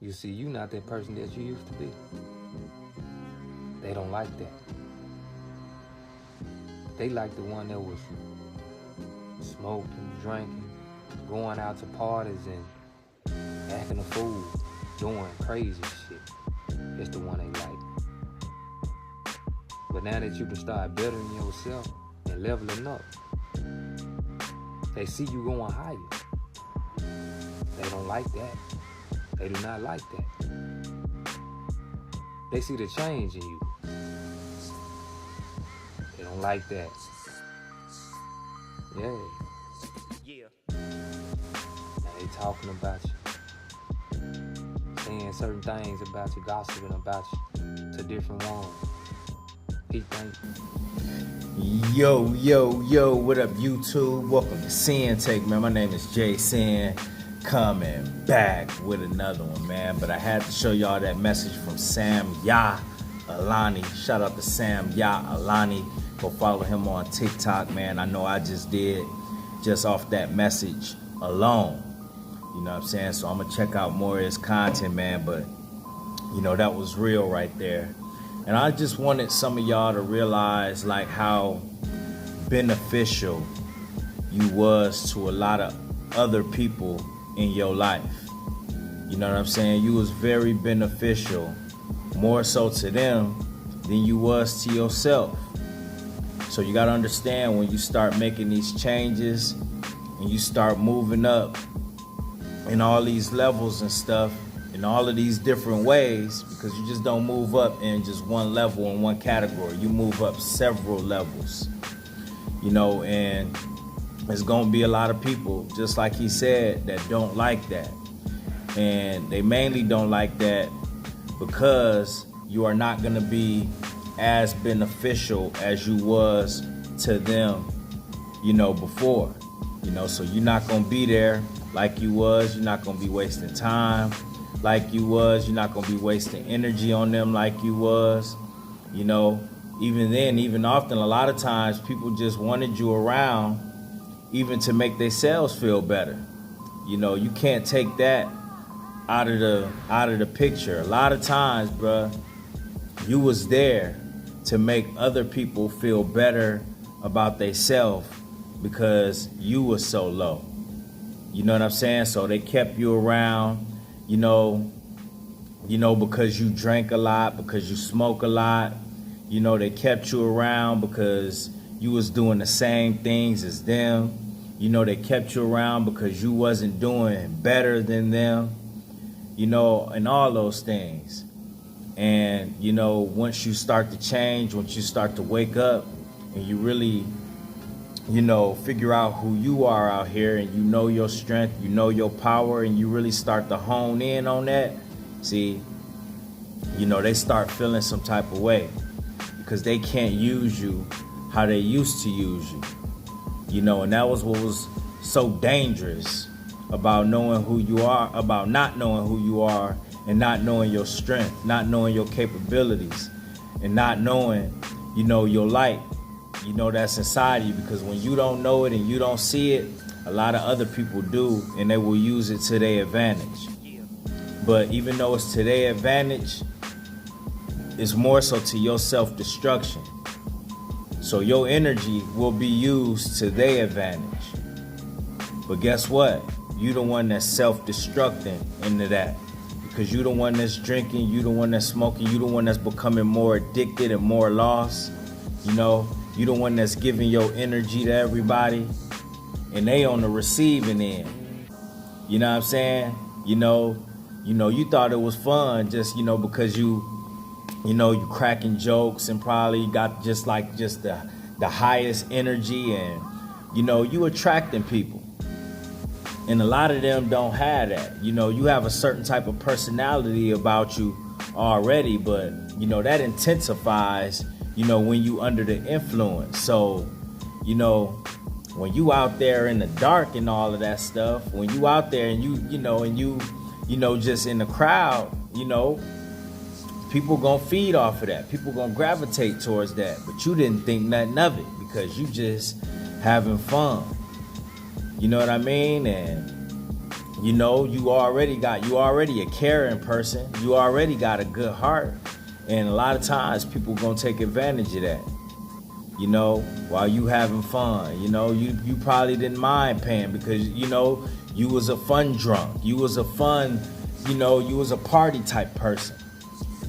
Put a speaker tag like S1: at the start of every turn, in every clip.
S1: You see, you not that person that you used to be. They don't like that. They like the one that was smoking, drinking, going out to parties and acting a fool, doing crazy shit. It's the one they like. But now that you can start bettering yourself and leveling up, they see you going higher. They don't like that. They do not like that. They see the change in you. They don't like that. Yeah. Now they talking about you. Saying certain things about you, gossiping about you to different ones. He think.
S2: Yo, what up, YouTube? Welcome to Sinn-Take, man. My name is Jay Sin, coming back with another one, man. But I had to show y'all that message from Sam Ya Alani. Shout out to Sam Ya Alani. Go follow him on TikTok, man. I know I just did, just off that message alone. You know what I'm saying? So I'm gonna check out more of his content, man. But, you know, that was real right there. And I just wanted some of y'all to realize like how beneficial you was to a lot of other people in your life. You know what I'm saying? You was very beneficial, more so to them than you was to yourself. So you gotta understand, when you start making these changes and you start moving up in all these levels and stuff, in all of these different ways, because you just don't move up in just one level in one category. You move up several levels, you know, and there's gonna be a lot of people, just like he said, that don't like that. And they mainly don't like that because you are not gonna be as beneficial as you was to them, you know, before. You know, so you're not gonna be there like you was. You're not gonna be wasting time like you was. You're not gonna be wasting energy on them like you was. You know, even then, even often, a lot of times people just wanted you around even to make themselves feel better. You know, you can't take that out of the picture. A lot of times, bruh, you was there to make other people feel better about themselves because you was so low. You know what I'm saying? So they kept you around, you know, because you drank a lot, because you smoke a lot. You know, they kept you around because you was doing the same things as them. You know, they kept you around because you wasn't doing better than them, you know, and all those things. And, you know, once you start to change, once you start to wake up and you really, you know, figure out who you are out here, and you know your strength, you know your power, and you really start to hone in on that, see, you know, they start feeling some type of way because they can't use you how they used to use you. You know, and that was what was so dangerous about knowing who you are, about not knowing who you are, and not knowing your strength, not knowing your capabilities, and not knowing, you know, your light, you know, that's inside you. Because when you don't know it and you don't see it, a lot of other people do, and they will use it to their advantage. But even though it's to their advantage, it's more so to your self-destruction. So your energy will be used to their advantage. But guess what? You the one that's self-destructing into that. Because you the one that's drinking, you the one that's smoking, you the one that's becoming more addicted and more lost. You know, you the one that's giving your energy to everybody, and they on the receiving end. You know what I'm saying? You you thought it was fun just, you know, because you cracking jokes and probably got just the highest energy, and, you know, you attracting people. And a lot of them don't have that. You know, you have a certain type of personality about you already, but, you know, that intensifies, you know, when you under the influence. So, you know, when you out there in the dark and all of that stuff, when you out there and you just in the crowd, you know, people gonna feed off of that. People gonna gravitate towards that. But you didn't think nothing of it because you just having fun. You know what I mean? And You know, you already a caring person. You already got a good heart. And a lot of times people gonna take advantage of that. You know, while you having fun. You know, you probably didn't mind paying because, you know, you was a fun drunk. You was a fun, you know, you was a party type person.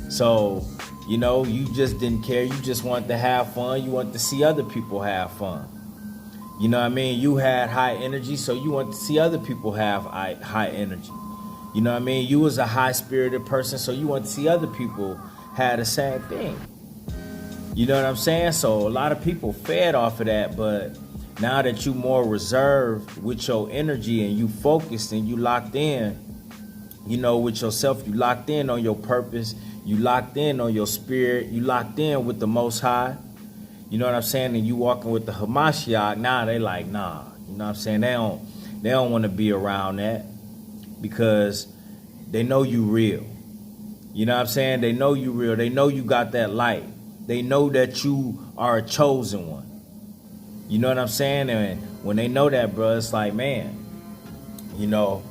S2: So, you know, you just didn't care. You just wanted to have fun. You wanted to see other people have fun. You know what I mean? You had high energy, so you wanted to see other people have high energy. You know what I mean? You was a high-spirited person, so you wanted to see other people have the same thing. You know what I'm saying? So a lot of people fed off of that, but now that you more reserved with your energy and you focused and you locked in, you know, with yourself, you locked in on your purpose, you locked in on your spirit, you locked in with the Most High. You know what I'm saying? And you walking with the Hamashiach, now they like, nah. You know what I'm saying? They don't want to be around that because they know you real. You know what I'm saying? They know you real. They know you got that light. They know that you are a chosen one. You know what I'm saying? And when they know that, bro, it's like, man, you know,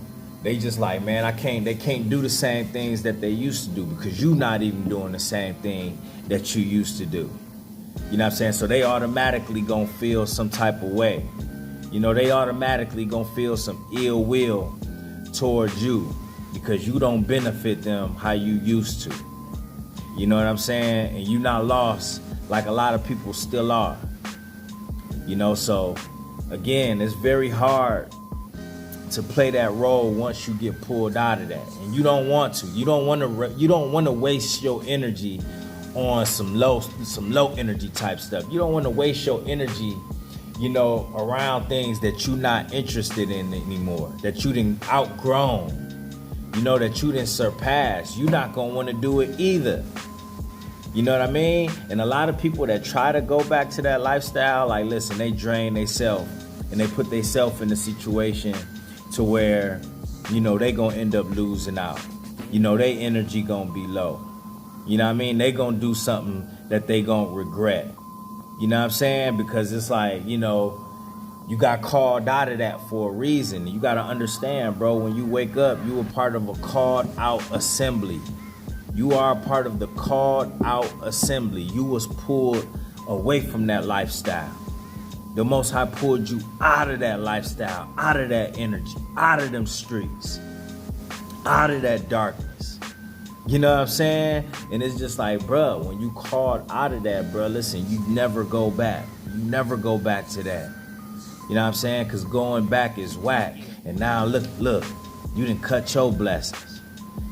S2: they just like, man, they can't do the same things that they used to do because you not even doing the same thing that you used to do. You know what I'm saying? So they automatically gonna feel some type of way. You know, they automatically gonna feel some ill will towards you because you don't benefit them how you used to. You know what I'm saying? And you not lost like a lot of people still are. You know, so again, it's very hard to play that role once you get pulled out of that. And you don't want to. You don't want to waste your energy on some low energy type stuff. You don't want to waste your energy, you know, around things that you're not interested in anymore, that you done outgrown, you know, that you done surpassed. You're not going to want to do it either. You know what I mean? And a lot of people that try to go back to that lifestyle, like, listen, they drain themselves and they put themselves in a situation to where, you know, they going to end up losing out. You know, their energy going to be low. You know what I mean? They gonna do something that they gonna regret. You know what I'm saying? Because it's like, you know, you got called out of that for a reason. You gotta understand, bro, when you wake up, you were part of a called out assembly. You are a part of the called out assembly. You was pulled away from that lifestyle. The Most High pulled you out of that lifestyle, out of that energy, out of them streets, out of that darkness. You know what I'm saying? And it's just like, bruh, when you called out of that, bruh, listen, you never go back. You never go back to that. You know what I'm saying? Because going back is whack. And now look, you done cut your blessings.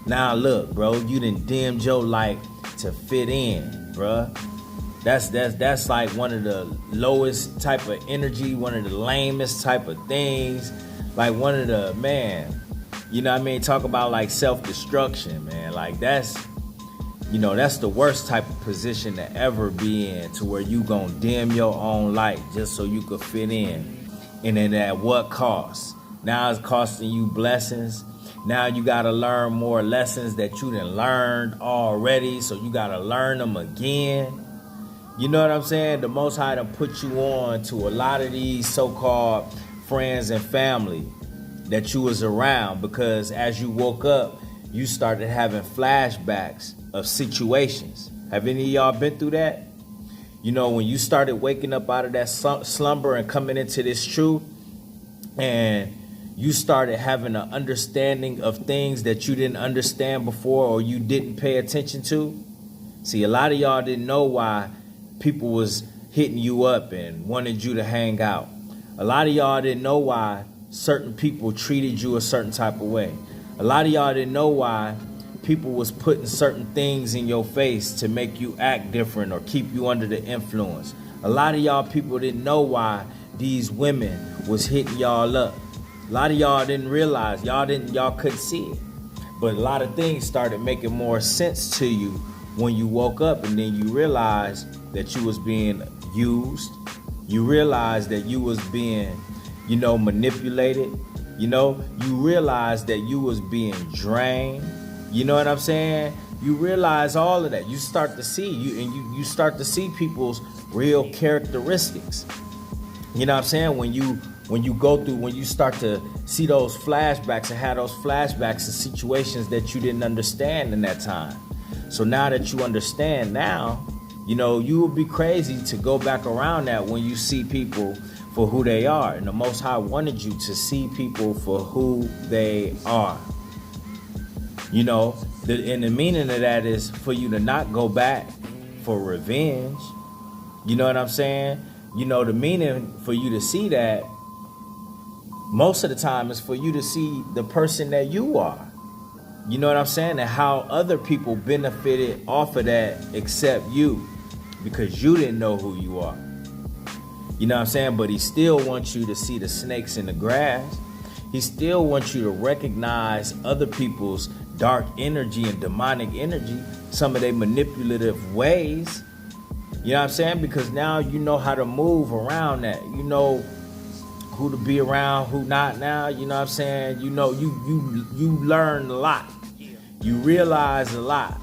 S2: Now look, bro, you done dimmed your light to fit in, bruh. That's like one of the lowest type of energy, one of the lamest type of things. Like one of the, man, you know what I mean? Talk about like self-destruction, man. Like that's, you know, that's the worst type of position to ever be in, to where you gonna dim your own light just so you could fit in. And then at what cost? Now it's costing you blessings. Now you gotta learn more lessons that you done learned already, so you gotta learn them again. You know what I'm saying? The Most High done put you on to a lot of these so-called friends and family that you was around, because as you woke up, you started having flashbacks of situations. Have any of y'all been through that? You know, when you started waking up out of that slumber and coming into this truth, and you started having an understanding of things that you didn't understand before or you didn't pay attention to. See, a lot of y'all didn't know why people was hitting you up and wanted you to hang out. A lot of y'all didn't know why certain people treated you a certain type of way. A lot of y'all didn't know why people was putting certain things in your face to make you act different or keep you under the influence. A lot of y'all people didn't know why these women was hitting y'all up. A lot of y'all didn't realize, y'all couldn't see it. But a lot of things started making more sense to you when you woke up, and then you realized that you was being used. You realized that you was being, you know, manipulated. You know, you realized that you was being drained. You know what I'm saying? You realize all of that. You start to see you start to see people's real characteristics. You know what I'm saying? When you when you start to see those flashbacks and have those flashbacks of situations that you didn't understand in that time. So now that you understand now, you would be crazy to go back around that when you see people for who they are. And the Most High wanted you to see people for who they are. And the meaning of that is for you to not go back for revenge. You know what I'm saying? The meaning for you to see that most of the time is for you to see the person that you are. You know what I'm saying? And how other people benefited off of that except you, because you didn't know who you are. You know what I'm saying? But he still wants you to see the snakes in the grass. He still wants you to recognize other people's dark energy and demonic energy, some of their manipulative ways. You know what I'm saying? Because now you know how to move around that. You know who to be around, who not now. You know what I'm saying? You learn a lot. You realize a lot.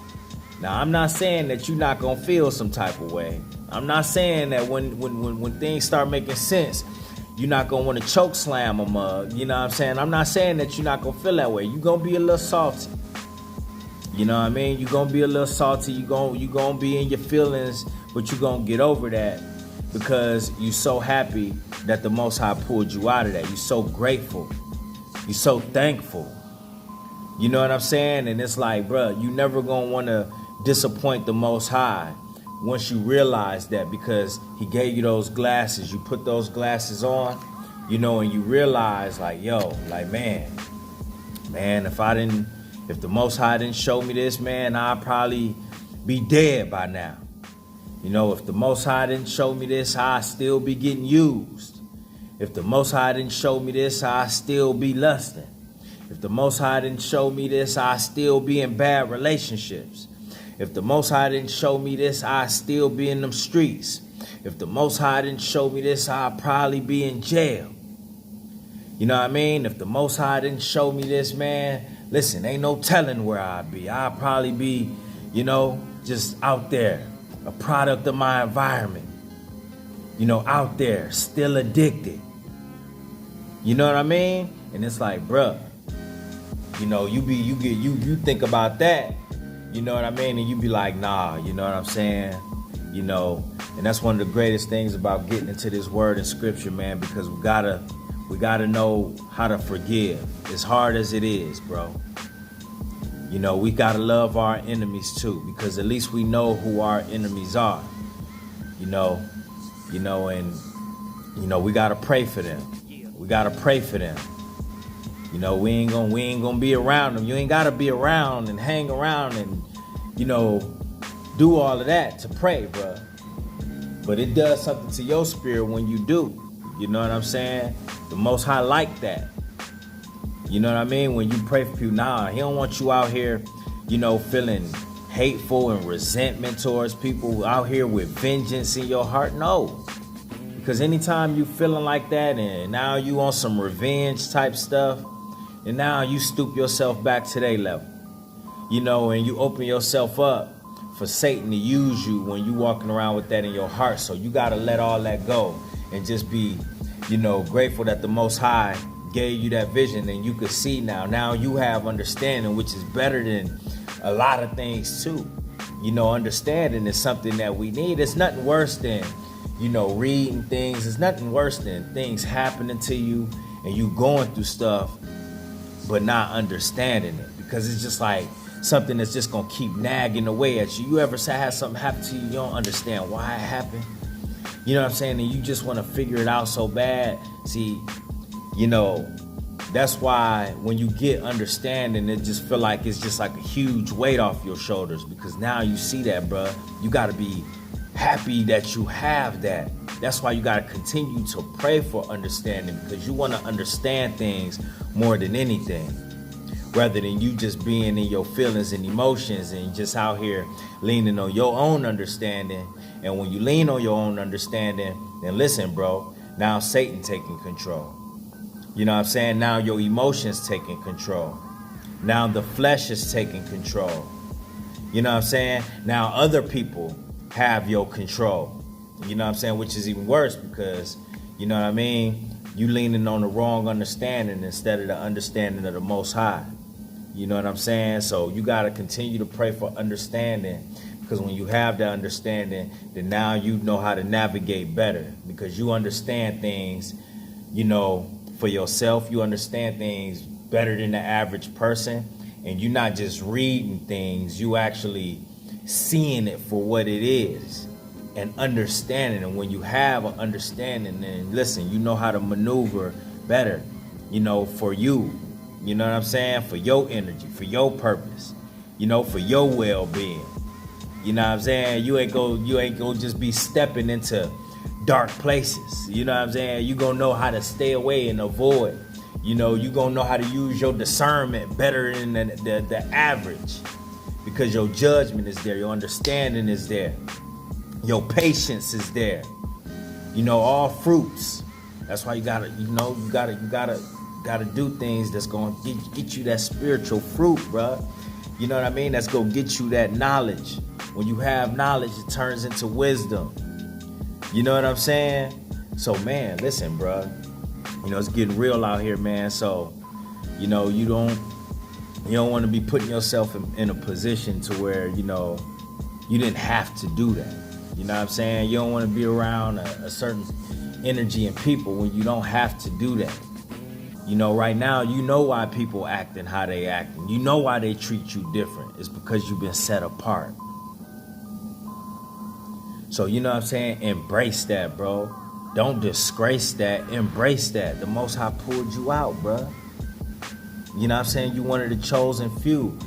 S2: Now, I'm not saying that you're not going to feel some type of way. I'm not saying that when things start making sense, you're not going to want to choke slam a mug. You know what I'm saying? I'm not saying that you're not going to feel that way. You're going to be a little salty. You know what I mean? You're going to be a little salty. You're going to be in your feelings, but you're going to get over that because you're so happy that the Most High pulled you out of that. You're so grateful. You're so thankful. You know what I'm saying? And it's like, bro, you never going to want to disappoint the Most High once you realize that, because he gave you those glasses. You put those glasses on, and you realize like, man, if the Most High didn't show me this, man, I'd probably be dead by now. If the Most High didn't show me this, I'd still be getting used. If the Most High didn't show me this, I'd still be lusting. If the Most High didn't show me this, I'd still be in bad relationships. If the Most High didn't show me this, I'd still be in them streets. If the Most High didn't show me this, I'd probably be in jail. You know what I mean? If the Most High didn't show me this, man, listen, ain't no telling where I'd be. I'd probably be, just out there, a product of my environment. Out there, still addicted. You know what I mean? And it's like, bruh, you think about that, you know what I mean? And you be like, nah, you know what I'm saying? And that's one of the greatest things about getting into this word and scripture, man, because we gotta know how to forgive, as hard as it is, bro. We gotta love our enemies too, because at least we know who our enemies are. And we gotta pray for them. We gotta pray for them. We ain't gonna be around them. You ain't gotta be around and hang around and, do all of that to pray, bro. But it does something to your spirit when you do. You know what I'm saying? The Most High like that. You know what I mean? When you pray for people, he don't want you out here, feeling hateful and resentment towards people, out here with vengeance in your heart. No. Because anytime you feeling like that and now you on some revenge type stuff, and now you stoop yourself back to their level, and you open yourself up for Satan to use you when you walking around with that in your heart. So you got to let all that go and just be, grateful that the Most High gave you that vision and you could see now. Now you have understanding, which is better than a lot of things too. Understanding is something that we need. It's nothing worse than, reading things. It's nothing worse than things happening to you and you going through stuff but not understanding it, because it's just like something that's just gonna keep nagging away at you. You ever had something happen to you, you don't understand why it happened? You know what I'm saying? And you just want to figure it out so bad. See, that's why when you get understanding, it just feel like it's just like a huge weight off your shoulders, because now you see that, bruh. You got to be happy that you have that. That's why you got to continue to pray for understanding, because you want to understand things more than anything, rather than you just being in your feelings and emotions and just out here leaning on your own understanding. And when you lean on your own understanding, then listen, bro, now Satan taking control. You know what I'm saying? Now your emotions taking control. Now the flesh is taking control. You know what I'm saying? Now other people have your control. You know what I'm saying? Which is even worse, because, you know what I mean? you leaning on the wrong understanding instead of the understanding of the Most High. You know what I'm saying? So you got to continue to pray for understanding, because when you have that understanding, then now you know how to navigate better, because you understand things, you know, for yourself. You understand things better than the average person, and you're not just reading things, you actually seeing it for what it is and understanding. And when you have an understanding, then listen, you know how to maneuver better, you know, for you. You know what I'm saying? For your energy, for your purpose, you know, for your well-being. You know what I'm saying? You ain't go just be stepping into dark places. You know what I'm saying? You gonna know how to stay away and avoid. You know, you gonna know how to use your discernment better than the average, because your judgment is there, your understanding is there, your patience is there. You know, all fruits. That's why you gotta do things that's gonna get you that spiritual fruit, bruh. You know what I mean? That's gonna get you that knowledge. When you have knowledge, it turns into wisdom. You know what I'm saying? So, man, listen, bruh. You know, it's getting real out here, man. So, you know, you don't want to be putting yourself in a position to where, you know, you didn't have to do that. You know what I'm saying? You don't want to be around a certain energy and people when you don't have to do that. You know, right now, you know why people acting how they acting. You know why they treat you different. It's because you've been set apart. So, you know what I'm saying? Embrace that, bro. Don't disgrace that. Embrace that. The Most High pulled you out, bro. You know what I'm saying? You one of the chosen few.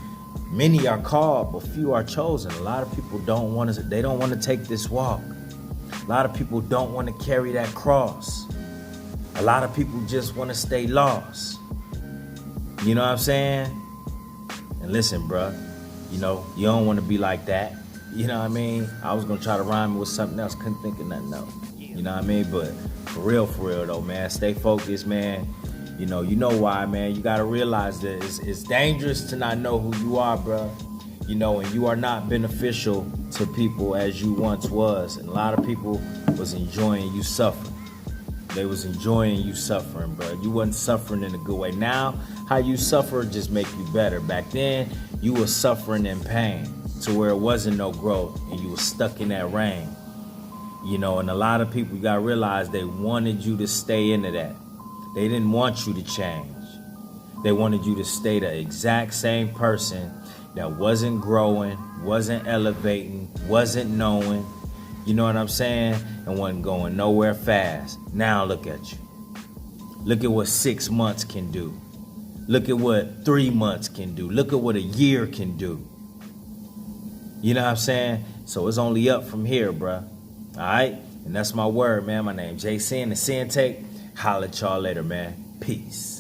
S2: Many are called, but few are chosen. A lot of people don't want to take this walk. A lot of people don't want to carry that cross. A lot of people just want to stay lost. You know what I'm saying? And listen, bro, you know, you don't want to be like that. You know what I mean? I was going to try to rhyme with something else. Couldn't think of nothing else. You know what I mean? But for real though, man, stay focused, man. You know why, man. You got to realize that it's dangerous to not know who you are, bro. You know, and you are not beneficial to people as you once was. And a lot of people was enjoying you suffering. They was enjoying you suffering, bro. You wasn't suffering in a good way. Now, how you suffer just make you better. Back then, you were suffering in pain to where it wasn't no growth, and you were stuck in that rain. You know, and a lot of people, you got to realize, they wanted you to stay into that. They didn't want you to change. They wanted you to stay the exact same person that wasn't growing, wasn't elevating, wasn't knowing, you know what I'm saying? And wasn't going nowhere fast. Now look at you. Look at what 6 months can do. Look at what 3 months can do. Look at what a year can do. You know what I'm saying? So it's only up from here, bruh. All right? And that's my word, man. My name's Sinn, the Sinn-Take. Holla at y'all later, man. Peace.